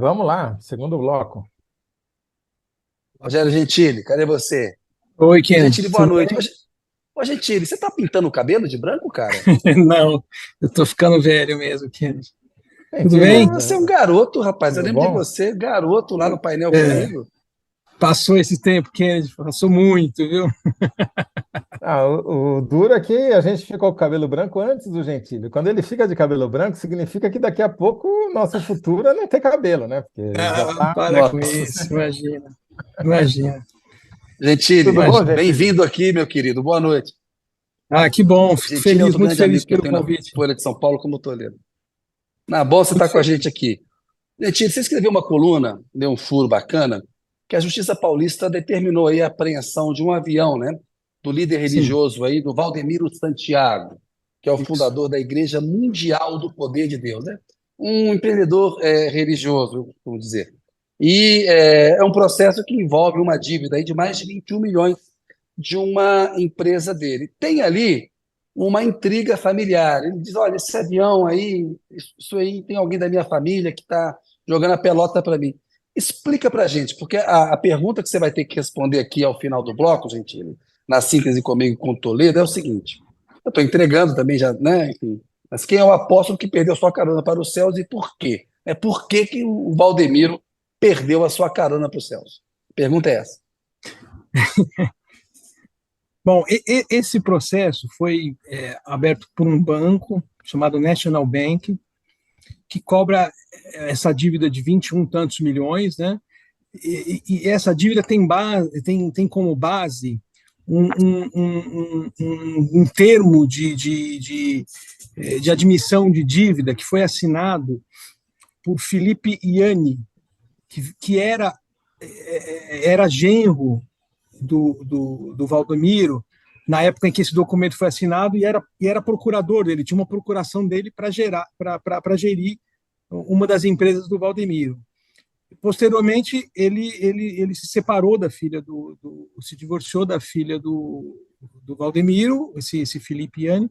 Vamos lá, segundo bloco. Rogério Gentili, cadê você? Oi, Ô, Kennedy, Gentili, boa tudo noite. bem? Ô, Gentili, você tá pintando o cabelo de branco, cara? Não, eu tô ficando velho mesmo, Kennedy. Tudo Gentilho, bem? Você é um garoto, rapaz. Eu tudo lembro de bom? você, garoto, lá no painel É, comigo. passou esse tempo, Kennedy, passou muito, viu? O duro é que a gente ficou com o cabelo branco antes do Gentilho. Quando ele fica de cabelo branco, significa que daqui a pouco o nosso futuro é não ter cabelo, né? Porque já Ah, tá. para com Nossa. isso, imagina, imagina, Tudo Gentili, bom, imagina. Gentilho? bem-vindo aqui, meu querido. Boa noite. Ah, que bom, fico Gentili é feliz, outro muito grande feliz amigo que eu pelo tenho na convite. Folha de São Paulo, como Toledo. Na bom você Muito estar com a feliz. gente aqui. Gentili, você escreveu uma coluna, deu um furo bacana, que a Justiça Paulista determinou aí a apreensão de um avião, né? Do líder Sim, religioso aí, do Valdemiro Santiago, que é o isso. fundador da Igreja Mundial do Poder de Deus, né? Um empreendedor religioso, vamos dizer. E é um processo que envolve uma dívida aí de mais de 21 milhões de uma empresa dele. Tem ali uma intriga familiar. Ele diz: olha, esse avião aí, isso aí tem alguém da minha família que está jogando a pelota para mim. Explica para a gente, porque a pergunta que você vai ter que responder aqui ao final do bloco, Gentili, na síntese comigo com o Toledo, é o seguinte: eu estou entregando também já, né? Enfim, mas quem é o apóstolo que perdeu sua carona para os céus e por quê? Por que que o Valdemiro perdeu a sua carona para os céus? Pergunta é essa. Bom, esse processo foi aberto por um banco chamado National Bank, que cobra essa dívida de 21 tantos milhões, né? E essa dívida tem como base um termo de admissão de dívida que foi assinado por Felipe Ianni, que era genro do Valdomiro, na época em que esse documento foi assinado, e era procurador dele, tinha uma procuração dele para gerir uma das empresas do Valdemiro. Posteriormente, ele se separou da filha se divorciou da filha do Valdemiro, esse Felipe Ianni,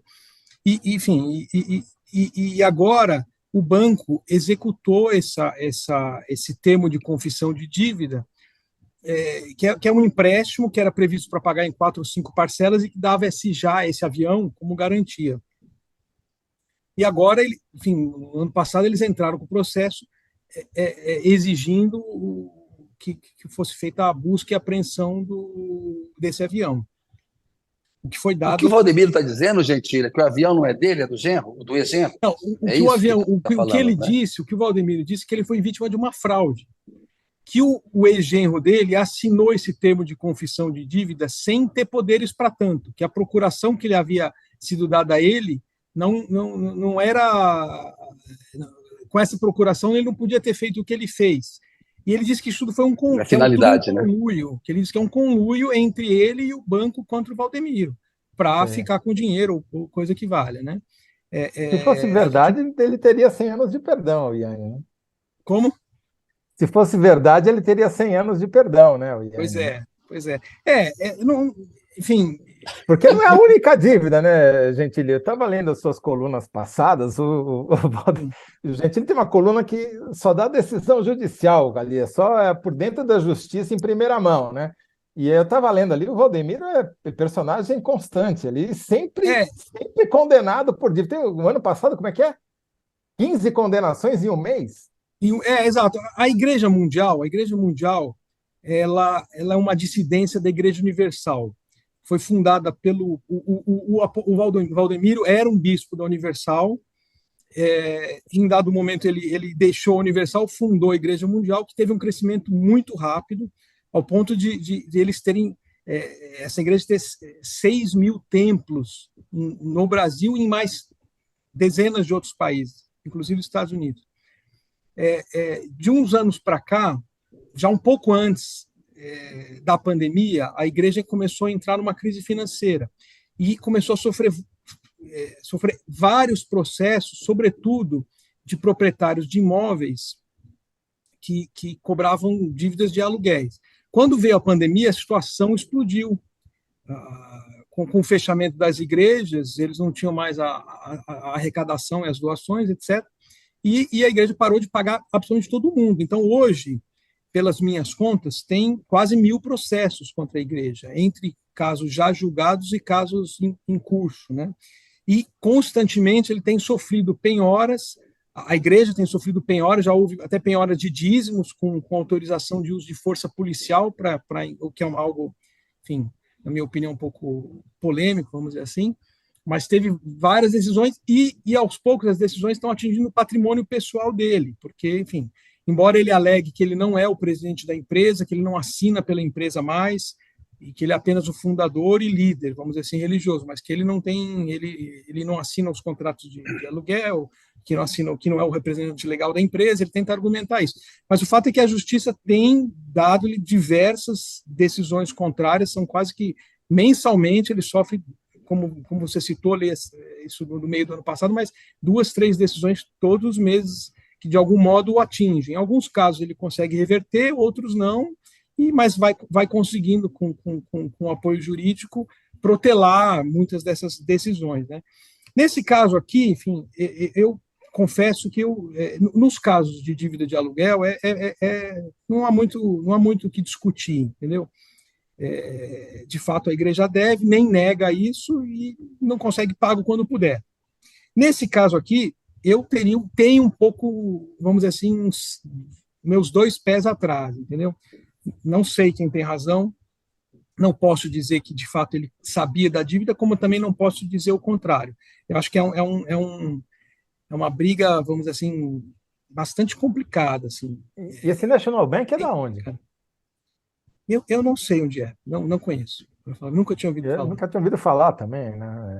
enfim, e agora o banco executou esse termo de confissão de dívida, que é um empréstimo que era previsto para pagar em 4 ou 5 parcelas e que dava esse avião como garantia. E agora, enfim, no ano passado eles entraram com o processo exigindo que fosse feita a busca e apreensão desse avião. O que foi O que o dado. Valdemiro está dizendo, Gentili, é que o avião não é dele, é do genro, do ex-genro? Não, É que o isso que avião, ele está o que ele falando, né? disse, o que o Valdemiro disse, que ele foi vítima de uma fraude. Que o ex-genro dele assinou esse termo de confissão de dívida sem ter poderes para tanto, que a procuração que lhe havia sido dada a ele não era. Com essa procuração, ele não podia ter feito o que ele fez. E ele disse que isso tudo foi A que tudo um finalidade, né? conluio, que ele disse que é um conluio entre ele e o banco contra o Valdemiro, para É. ficar com dinheiro, ou coisa que valha, né? Se fosse A gente, verdade, ele teria 100 anos de perdão, o Ian, né? como? Se fosse verdade, ele teria 100 anos de perdão, né, o Ian, Pois né? é, pois é. Não, enfim, Porque não é a única dívida, né, Gentili? Eu estava lendo as suas colunas passadas, o Gentili tem uma coluna que só dá decisão judicial ali, é só por dentro da justiça em primeira mão, né? E eu estava lendo ali, o Valdemiro é personagem constante ali, sempre, é, sempre condenado por dívida. Tem o ano passado, como é que é? 15 condenações em um mês? exato. A Igreja Mundial, ela é uma dissidência da Igreja Universal. Foi fundada pelo o Valdemiro era um bispo da Universal. Em dado momento ele deixou a Universal, fundou a Igreja Mundial, que teve um crescimento muito rápido, ao ponto de eles terem essa igreja ter 6 mil templos no Brasil e em mais dezenas de outros países, inclusive os Estados Unidos. De uns anos para cá, já um pouco antes da pandemia, a igreja começou a entrar numa crise financeira e começou a sofrer vários processos, sobretudo de proprietários de imóveis que cobravam dívidas de aluguéis. Quando veio a pandemia, a situação explodiu. Com o fechamento das igrejas, eles não tinham mais a arrecadação e as doações, etc. e a igreja parou de pagar absolutamente todo mundo. Então, hoje, pelas minhas contas, tem quase 1.000 processos contra a igreja, entre casos já julgados e casos em curso, né? E, constantemente, ele tem sofrido penhoras, a igreja tem sofrido penhoras, já houve até penhoras de dízimos com autorização de uso de força policial, o que é algo, enfim, na minha opinião, um pouco polêmico, vamos dizer assim, mas teve várias decisões e aos poucos as decisões estão atingindo o patrimônio pessoal dele, porque, enfim, embora ele alegue que ele não é o presidente da empresa, que ele não assina pela empresa mais, e que ele é apenas o fundador e líder, vamos dizer assim, religioso, mas que ele não tem, ele não assina os contratos de aluguel, que não assina, que não é o representante legal da empresa, ele tenta argumentar isso. Mas o fato é que a justiça tem dado-lhe diversas decisões contrárias, são quase que mensalmente ele sofre, como você citou, isso no meio do ano passado, mas 2, 3 decisões todos os meses que de algum modo o atingem. Em alguns casos ele consegue reverter, outros não, mas vai conseguindo, com apoio jurídico, protelar muitas dessas decisões, né? Nesse caso aqui, enfim, eu confesso que nos casos de dívida de aluguel, não há muito o que discutir, entendeu? De fato, a igreja deve, nem nega isso e não consegue pago quando puder. Nesse caso aqui, eu tenho um pouco, vamos dizer assim, meus 2 pés atrás, entendeu? Não sei quem tem razão, não posso dizer que, de fato, ele sabia da dívida, como também não posso dizer o contrário. Eu acho que é uma briga, vamos dizer assim, bastante complicada. Assim. E esse National Bank é da onde? Eu não sei onde é, não conheço. Nunca tinha ouvido falar. Nunca tinha ouvido falar também, né?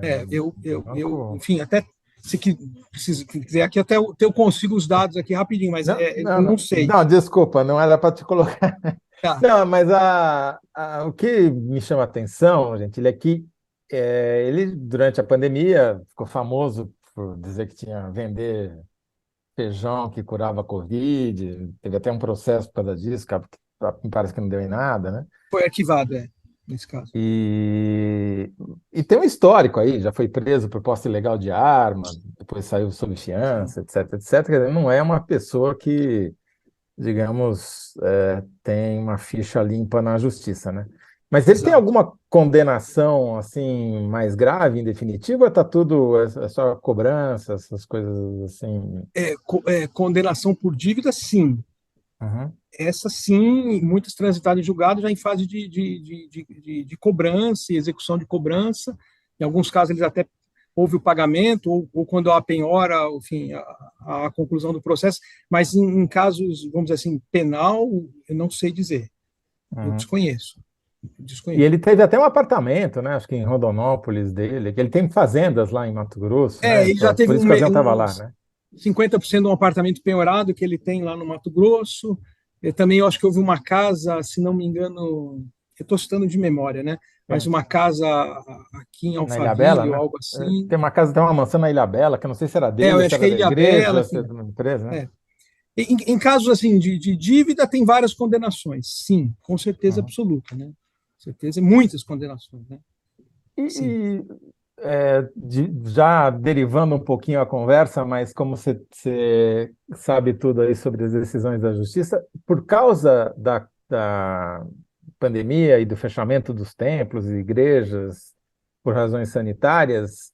Enfim, até se quiser aqui, até eu consigo os dados aqui rapidinho, mas não sei. Não, desculpa, não era para te colocar. Tá. Não, mas o que me chama a atenção, gente, é que ele, durante a pandemia, ficou famoso por dizer que tinha vender feijão que curava a Covid, teve até um processo por causa disso, que me parece que não deu em nada, né? Foi arquivado, nesse caso. E tem um histórico aí, já foi preso por posse ilegal de arma, depois saiu sob fiança, etc, etc. Quer dizer, não é uma pessoa que, digamos, tem uma ficha limpa na justiça, né? Mas ele tem alguma condenação assim mais grave, em definitiva, ou está tudo só cobrança, essas coisas assim? Condenação por dívida, sim. Uhum. Essa sim, muitas transitadas em julgado já em fase de cobrança e execução de cobrança. Em alguns casos eles até houve o pagamento ou quando há penhora, enfim, a conclusão do processo. Mas em casos, vamos dizer assim, penal, eu não sei dizer. Eu desconheço. E ele teve até um apartamento, né? Acho que em Rondonópolis dele, que ele tem fazendas lá em Mato Grosso, né? Ele já teve por isso que o avião estava lá, né? 50% de um apartamento penhorado que ele tem lá no Mato Grosso. Também eu acho que houve uma casa, se não me engano, eu estou citando de memória, né? Mas uma casa aqui em Alphaville, ou algo assim. Tem uma casa, tem uma mansão na Ilhabela, que eu não sei se era dele, eu acho que é Ilhabela, se era de uma empresa, né? Em casos assim de dívida, tem várias condenações, sim, com certeza absoluta, né? Com certeza, muitas condenações, né? Já derivando um pouquinho a conversa, mas como você sabe tudo aí sobre as decisões da justiça, por causa da pandemia e do fechamento dos templos e igrejas por razões sanitárias,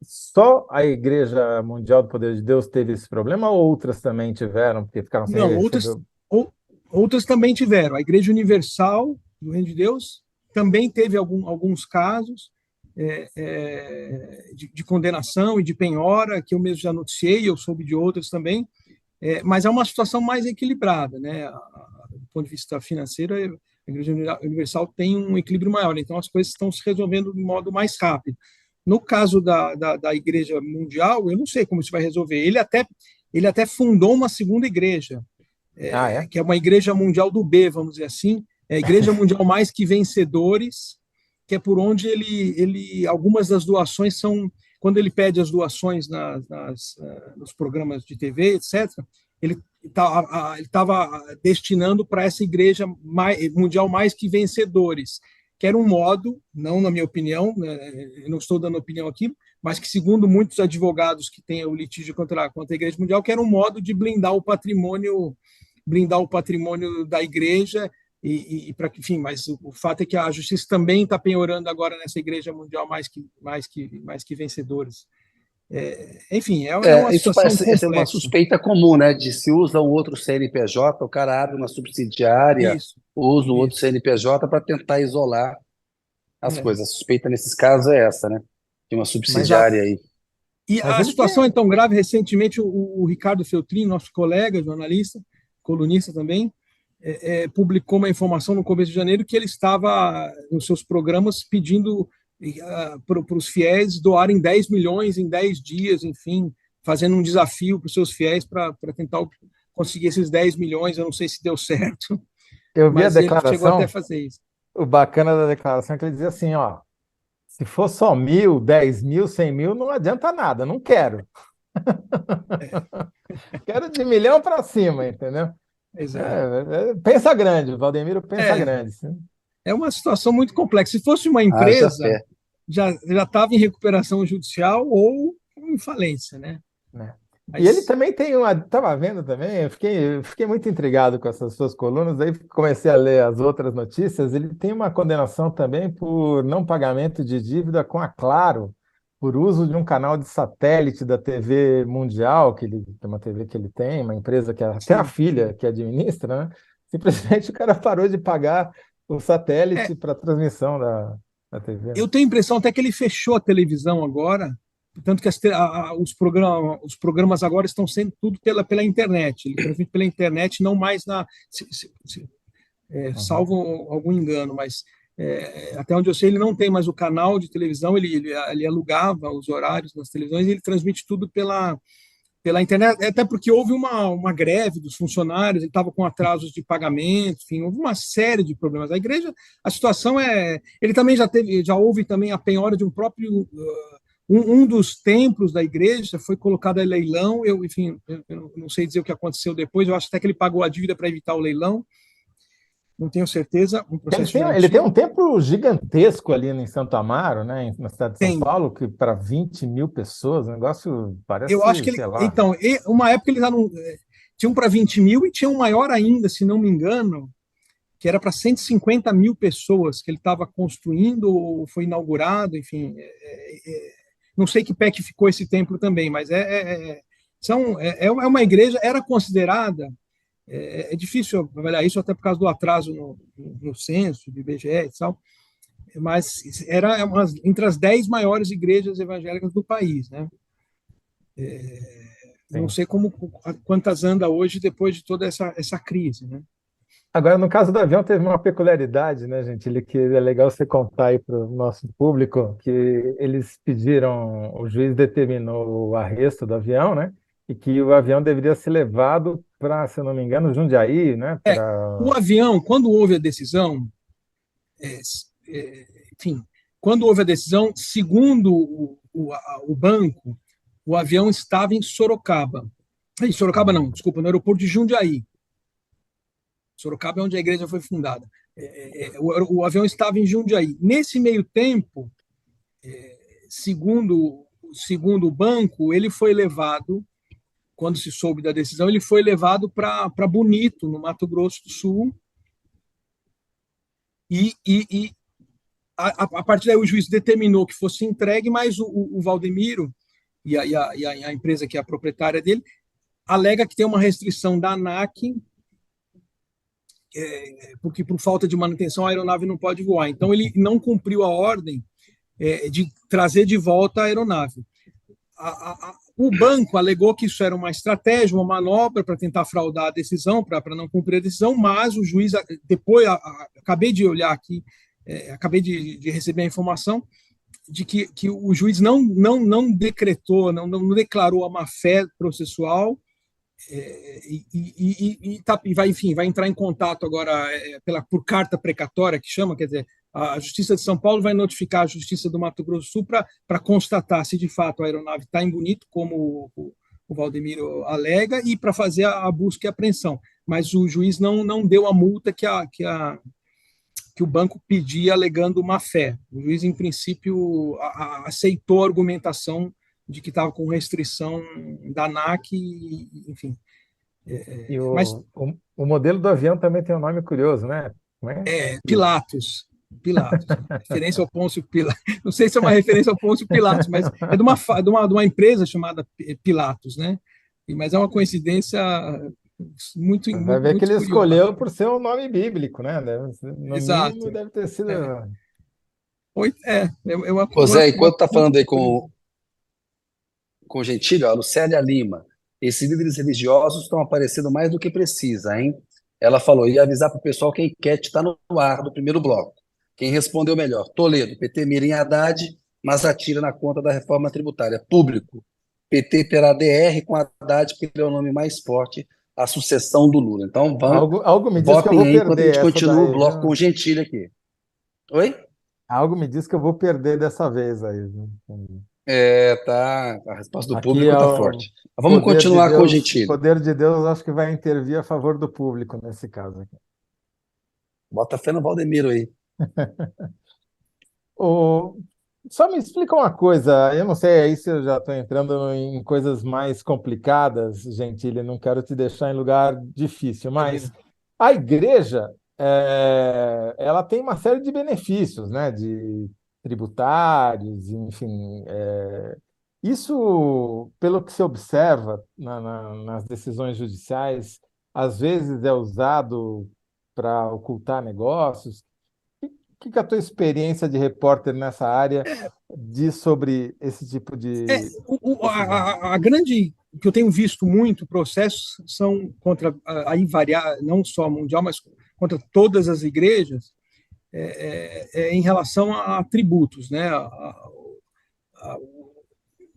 só a Igreja Mundial do Poder de Deus teve esse problema ou outras também tiveram, porque ficaram sem... Não, outras também tiveram. A Igreja Universal do Reino de Deus também teve alguns casos de condenação e de penhora, que eu mesmo já noticiei, eu soube de outras também, mas é uma situação mais equilibrada, né? Do ponto de vista financeiro, a Igreja Universal tem um equilíbrio maior, então as coisas estão se resolvendo de modo mais rápido. No caso da Igreja Mundial, eu não sei como isso vai resolver. Ele até fundou uma segunda igreja, que é uma Igreja Mundial do B, vamos dizer assim, a Igreja Mundial Mais que Vencedores, que é por onde algumas das doações são, quando ele pede as doações nos programas de TV, etc., ele estava destinando para essa Igreja Mundial Mais que Vencedores, que era um modo, não na minha opinião, eu não estou dando opinião aqui, mas que, segundo muitos advogados que têm o litígio contra a Igreja Mundial, que era um modo de blindar o patrimônio da Igreja, para que, enfim, mas o fato é que a justiça também está penhorando agora nessa Igreja Mundial mais que vencedores. Enfim, é uma Isso situação parece ser uma complexa. suspeita comum, né? De se usa um outro CNPJ, o cara abre uma subsidiária, Isso, usa um outro isso. CNPJ para tentar isolar as É. coisas. A suspeita nesses casos é essa, né? De uma Mas, a, subsidiária aí. E mas a ele situação é tem. tão grave, recentemente o Ricardo Feltrin, nosso colega, jornalista, colunista também, publicou uma informação no começo de janeiro que ele estava, nos seus programas, pedindo para os fiéis doarem 10 milhões em 10 dias, enfim, fazendo um desafio para os seus fiéis para tentar conseguir esses 10 milhões. Eu não sei se deu certo, Eu vi a mas ele chegou até a declaração, fazer isso. o bacana da declaração é que ele dizia assim, ó, se for só 1.000, 10.000, 100.000, não adianta nada, não quero. Quero de milhão para cima, entendeu? Exato. Pensa grande, o Valdemiro pensa É, grande. Sim. é uma situação muito complexa. Se fosse uma Haja empresa, fé. já estava em recuperação judicial ou em falência, né? Né? E ele Mas também tem uma. Estava vendo também, eu fiquei muito intrigado com essas suas colunas, aí comecei a ler as outras notícias. Ele tem uma condenação também por não pagamento de dívida com a Claro, por uso de um canal de satélite da TV Mundial, que ele tem uma TV que ele tem, uma empresa que até a sim, filha sim. que administra, né? Simplesmente o cara parou de pagar o É, satélite para transmissão da TV. Né? eu tenho a impressão até que ele fechou a televisão agora, tanto que os programas agora estão sendo tudo pela internet. Ele transmite pela internet, não mais Uhum. salvo algum engano, mas até onde eu sei, ele não tem mais o canal de televisão, ele alugava os horários nas televisões e ele transmite tudo pela internet, até porque houve uma greve dos funcionários, ele estava com atrasos de pagamento, enfim, houve uma série de problemas. A igreja, a situação ele também já houve também a penhora de um próprio, um dos templos da igreja foi colocado a leilão, enfim, eu não sei dizer o que aconteceu depois, eu acho até que ele pagou a dívida para evitar o leilão, não tenho certeza, um Ele processo tem, já ele tem antigo. um templo gigantesco ali em Santo Amaro, né, na cidade de São Tem, Paulo, que para 20.000 pessoas, o negócio eu acho parece, que ele, sei lá. então, uma época ele já não, tinha um para 20 mil e tinha um maior ainda, se não me engano, que era para 150 mil pessoas que ele estava construindo ou foi inaugurado, enfim. Não sei que pé que ficou esse templo também, mas é uma igreja, era considerada, difícil avaliar isso até por causa do atraso no censo, do IBGE e tal, mas era entre as 10 maiores igrejas evangélicas do país, né? Não Sim. sei quantas anda hoje depois de toda essa crise, né? Agora, no caso do avião, teve uma peculiaridade, né, gente? Ele que é legal você contar aí para o nosso público que eles pediram, o juiz determinou o arresto do avião, né? E que o avião deveria ser levado para, se eu não me engano, Jundiaí, né? O Para. avião, quando houve a decisão, enfim, quando houve a decisão, segundo o banco, o avião estava em Sorocaba. Em Sorocaba não, desculpa, no aeroporto de Jundiaí. Sorocaba é onde a igreja foi fundada. O avião estava em Jundiaí. Nesse meio tempo, segundo o banco, ele foi levado, quando se soube da decisão, ele foi levado para Bonito, no Mato Grosso do Sul, e a partir daí o juiz determinou que fosse entregue, mas o Valdemiro e a empresa que é a proprietária dele alega que tem uma restrição da ANAC, porque por falta de manutenção a aeronave não pode voar. Então ele não cumpriu a ordem de trazer de volta a aeronave. O banco alegou que isso era uma estratégia, uma manobra para tentar fraudar a decisão, para não cumprir a decisão, mas o juiz, depois, acabei de olhar aqui, acabei de receber a informação de que o juiz não decretou, não declarou a má-fé processual, enfim, vai entrar em contato agora por carta precatória, que chama, quer dizer, a Justiça de São Paulo vai notificar a Justiça do Mato Grosso do Sul para constatar se de fato a aeronave está em Bonito, como o Valdemiro alega, e para fazer a busca e apreensão. Mas o juiz não deu a multa que o banco pedia alegando má-fé. O juiz, em princípio, aceitou a argumentação de que estava com restrição da ANAC, enfim. E Mas o modelo do avião também tem um nome curioso, né? Como é? Pilatos. Pilatos, referência ao Pôncio Pilatos. Não sei se é uma referência ao Pôncio Pilatos, mas é de uma empresa chamada Pilatos, né? Mas é uma coincidência muito, Vai ver que muito ele curiosa. escolheu por ser um nome bíblico, né? No Exato. mínimo deve ter sido. É uma, Ô Zé, enquanto tá muito falando aí curiosa. com o Gentilho, a Lucélia Lima, esses líderes religiosos estão aparecendo mais do que precisa, hein? Ela falou, ia avisar para o pessoal que a enquete está no ar do primeiro bloco. Quem respondeu melhor? Toledo, PT mira em Haddad, mas atira na conta da reforma tributária. Público, PT terá DR com Haddad, porque ele é o nome mais forte, a sucessão do Lula. Então, Algo me diz que eu votem vou aí enquanto a perder gente essa continua o daí, bloco com o viu? Gentilho aqui. Oi? Algo me diz que eu vou perder dessa vez aí, viu? Tá. A resposta do Aqui público é está o forte. Mas vamos continuar com o O Gentilho. poder de Deus acho que vai intervir a favor do público nesse caso aqui. Bota fé no Valdemiro aí. O, Só me explica uma coisa, eu não sei aí se eu já estou entrando em coisas mais complicadas, Gentili, não quero te deixar em lugar difícil, mas Imagina. a igreja, ela tem uma série de benefícios, né, de tributários, enfim. Isso, pelo que se observa nas decisões judiciais, às vezes é usado para ocultar negócios. Que a tua experiência de repórter nessa área diz sobre esse tipo de decisão? A grande que eu tenho visto muito processos são contra aí variar não só mundial, mas contra todas as igrejas em relação a tributos, né?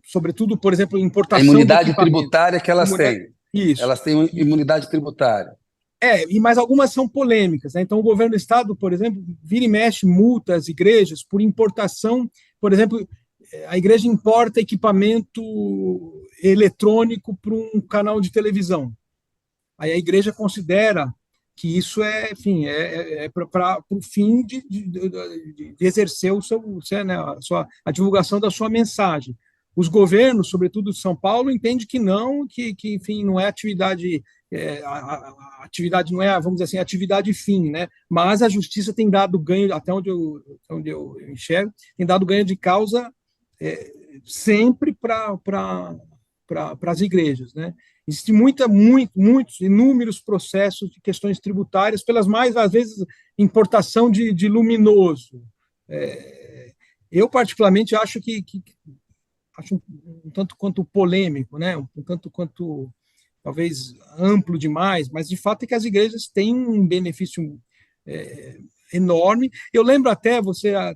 Sobretudo, por exemplo, A importação de imunidade equipamento. tributária que elas Imunidade- têm. Isso. Elas têm imunidade tributária. E mais algumas são polêmicas, né? Então, o governo do estado, por exemplo, vira e mexe multa as igrejas por importação. Por exemplo, a igreja importa equipamento eletrônico para um canal de televisão. Aí a igreja considera que isso enfim, para o fim de exercer né, a divulgação da sua mensagem. Os governos, sobretudo de São Paulo, entendem que não, que enfim, não é atividade, a atividade não é, vamos dizer assim, atividade fim, né? Mas a justiça tem dado ganho, até onde eu enxergo, tem dado ganho de causa sempre para as igrejas, né? Existem muitos, inúmeros processos de questões tributárias pelas mais, às vezes, importação de luminoso. Eu, particularmente, acho acho um tanto quanto polêmico, né? Um tanto quanto, talvez, amplo demais, mas, de fato, é que as igrejas têm um benefício enorme. Eu lembro até,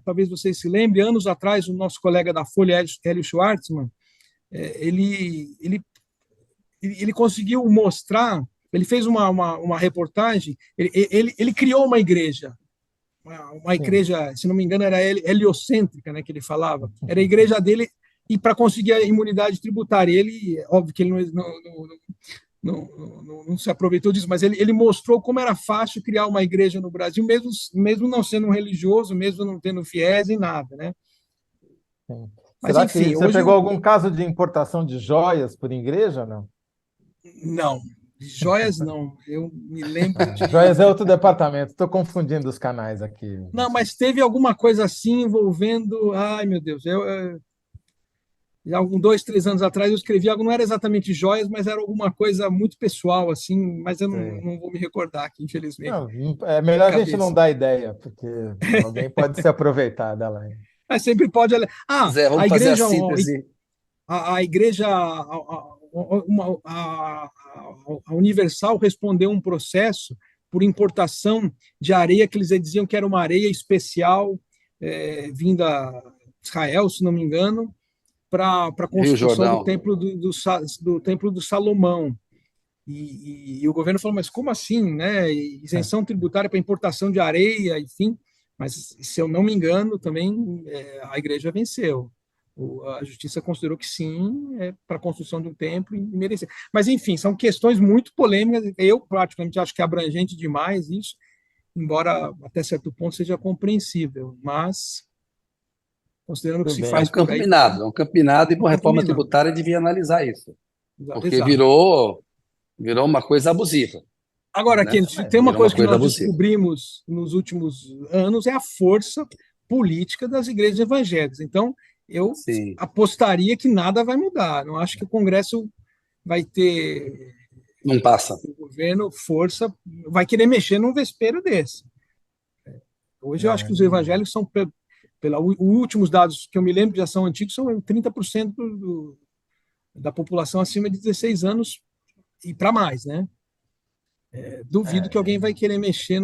talvez você se lembre, anos atrás, o nosso colega da Folha, Hélio Schwartzman, ele conseguiu mostrar, ele fez uma reportagem, ele criou uma igreja, se não me engano, era heliocêntrica, né, que ele falava, era a igreja dele, e para conseguir a imunidade tributária, óbvio que ele não se aproveitou disso, mas ele mostrou como era fácil criar uma igreja no Brasil, mesmo não sendo um religioso, mesmo não tendo fiéis e nada, né? Sim. Mas, Será que enfim, você hoje pegou algum caso de importação de joias por igreja, não? não, joias não. Eu me lembro Joias é de. outro departamento, estou confundindo os canais aqui. Não, mas teve alguma coisa assim envolvendo. Ai, meu Deus, já alguns 2, 3 anos atrás eu escrevi algo, não era exatamente joias, mas era alguma coisa muito pessoal, assim, mas eu Sei. não vou me recordar aqui, infelizmente, Não, é de melhor a gente não cabeça. dar ideia, porque alguém pode se aproveitar dela. Mas sempre pode. Zé, A vamos fazer a igreja, síntese. a igreja, a Universal respondeu um processo por importação de areia que eles diziam que era uma areia especial vinda de Israel, se não me engano, para a Rio construção do Jordão. templo do templo do Salomão. E o governo falou, mas como assim, né? Isenção tributária para importação de areia, enfim. Mas, se eu não me engano, também a igreja venceu. A justiça considerou que sim, para a construção de um templo e merecer. Mas, enfim, são questões muito polêmicas. Eu, praticamente, acho que é abrangente demais isso. embora até certo ponto seja compreensível, mas considerando que Tudo se bem. É um faz por campo aí, minado, é um campo minado, e é um uma campo reforma minado. tributária devia analisar isso, porque Exato. virou uma coisa abusiva, Agora, né? aqui, tem uma Virou uma coisa que coisa nós abusiva. descobrimos nos últimos anos, é a força política das igrejas evangélicas. Então, eu Sim, apostaria que nada vai mudar. Não acho que o Congresso vai ter, não passa. o governo, força, vai querer mexer num vespeiro desse. Hoje eu acho que os evangélicos são, os últimos dados que eu me lembro, que já são antigos, são 30% da população acima de 16 anos e para mais, né? Duvido que alguém vai querer mexer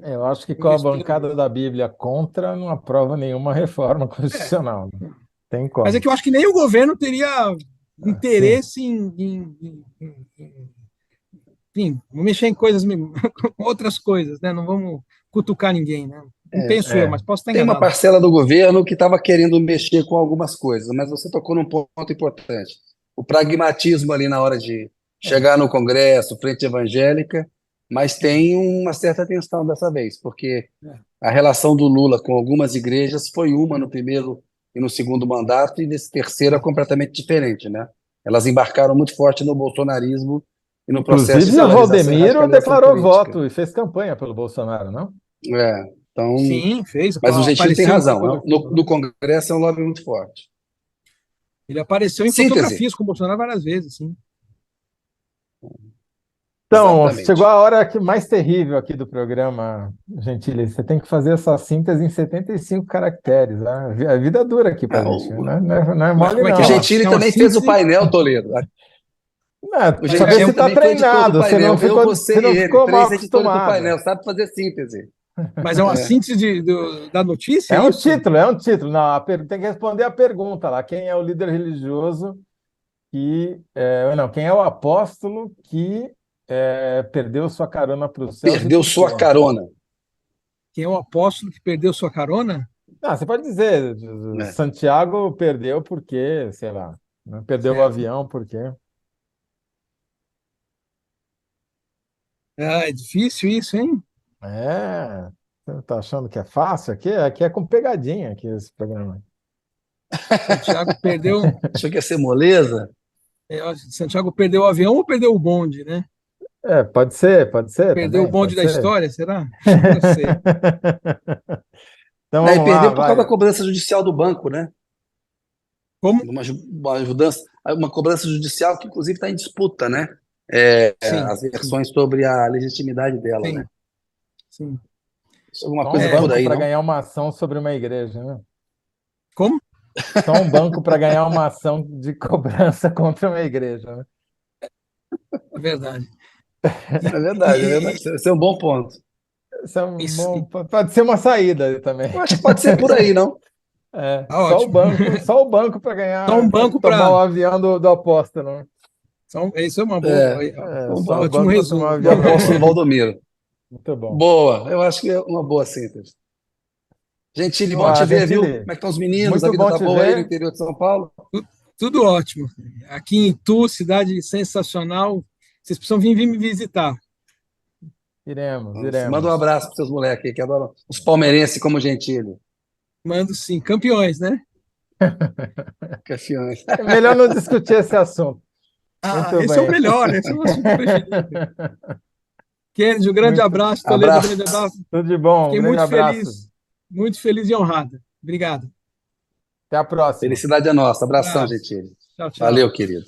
Eu acho que num com a vespeiro bancada desse. da Bíblia contra, não aprova nenhuma reforma É, constitucional. Não tem mas é como. que eu acho que nem o governo teria Sim. interesse enfim, vamos mexer em coisas, outras coisas, né? Não vamos cutucar ninguém, né? Não penso eu, É. mas posso estar Tem uma enganado. parcela do governo que estava querendo mexer com algumas coisas, mas você tocou num ponto importante. O pragmatismo ali na hora de É, chegar no Congresso, frente evangélica, mas tem uma certa tensão dessa vez, porque é. a relação do Lula com algumas igrejas foi uma no primeiro e no segundo mandato, e nesse terceiro é completamente diferente, né? Elas embarcaram muito forte no bolsonarismo e no processo de Inclusive, o polarização e Valdemiro radicalização declarou política. voto e fez campanha pelo Bolsonaro, não? Então, Sim, fez, mas o Gentili tem apareceu em razão, fotografia. no Congresso é um lobby muito forte. Ele apareceu em Síntese, fotografias com o Bolsonaro várias vezes, sim. Então, chegou exatamente. a hora mais terrível aqui do programa, Gentili. Você tem que fazer essa síntese em 75 caracteres. Né? A vida é dura aqui Ah, pra gente. O, Não é Mas mole, como é que o é? não. Gentili É uma também fez o síntese? painel, Toledo. É, O saber É, se Gentili está também foi editor do treinado, painel. Eu, você se não e ele, ficou mal três editores do acostumado. painel, sabe fazer síntese. mas é uma É. síntese da notícia, é isso? É um título. Não, tem que responder a pergunta lá. Quem é o líder religioso não, quem é o apóstolo que perdeu sua carona para os céus e Perdeu por sua quê? carona. Quem é o apóstolo que perdeu sua carona? Ah, você pode dizer, É. Santiago perdeu porque, sei lá, né? Perdeu o Certo. avião porque. É difícil isso, hein? É, você tá achando que é fácil aqui? Aqui é com pegadinha aqui esse programa. Santiago perdeu, Achou que ia ser moleza? Santiago perdeu o avião ou perdeu o bonde, né? Pode ser Perdeu o também, bonde pode da ser. história, será? Não sei. Então Não, e vamos lá, perdeu por causa da vai. cobrança judicial do banco, né? Como? Uma ajudança, uma cobrança judicial que, inclusive, está em disputa, né? Sim, As versões sobre a legitimidade dela, né? sim, sim. Isso é alguma Só um coisa por É, banco aí, para não? ganhar uma ação sobre uma igreja, né? como? Só um banco para ganhar uma ação de cobrança contra uma igreja, né? É verdade. É E, verdade, é verdade. e, Esse é um bom ponto. Isso é e, pode ser uma saída também. Eu acho que pode ser por aí, não? tá ótimo. Só o banco para Só um ganhar, para banco tomar o para. avião do apóstolo, né? Isso é uma boa. É, Só o Ótimo banco para tomar o resumo. do avião do apóstolo apóstolo. Valdomiro. Muito bom. Boa, eu acho que é uma boa síntese. Gentili, bom te Ó, ver, viu? Gentili, Como é que estão os meninos? A muito vida bom tá te boa aí no ver. interior de São Paulo? Tudo ótimo. Aqui em Itu, cidade sensacional. Vocês precisam vir me visitar. Iremos, Nossa, manda um iremos. abraço para seus moleques aí, que adoram os palmeirenses como Gentili. Mando sim. Campeões, né? Campeões. É melhor não discutir esse assunto. Ah, Muito esse é o bem. melhor, esse é o assunto preferido. Kennedy, um grande Muito. abraço. Toledo, um Abraço. grande abraço. Tudo de bom. Um Fiquei grande abraço. muito feliz e honrado. Obrigado. Até a próxima. Felicidade é nossa. Abração, Abraço. Gentili. Tchau, tchau. Valeu, querido.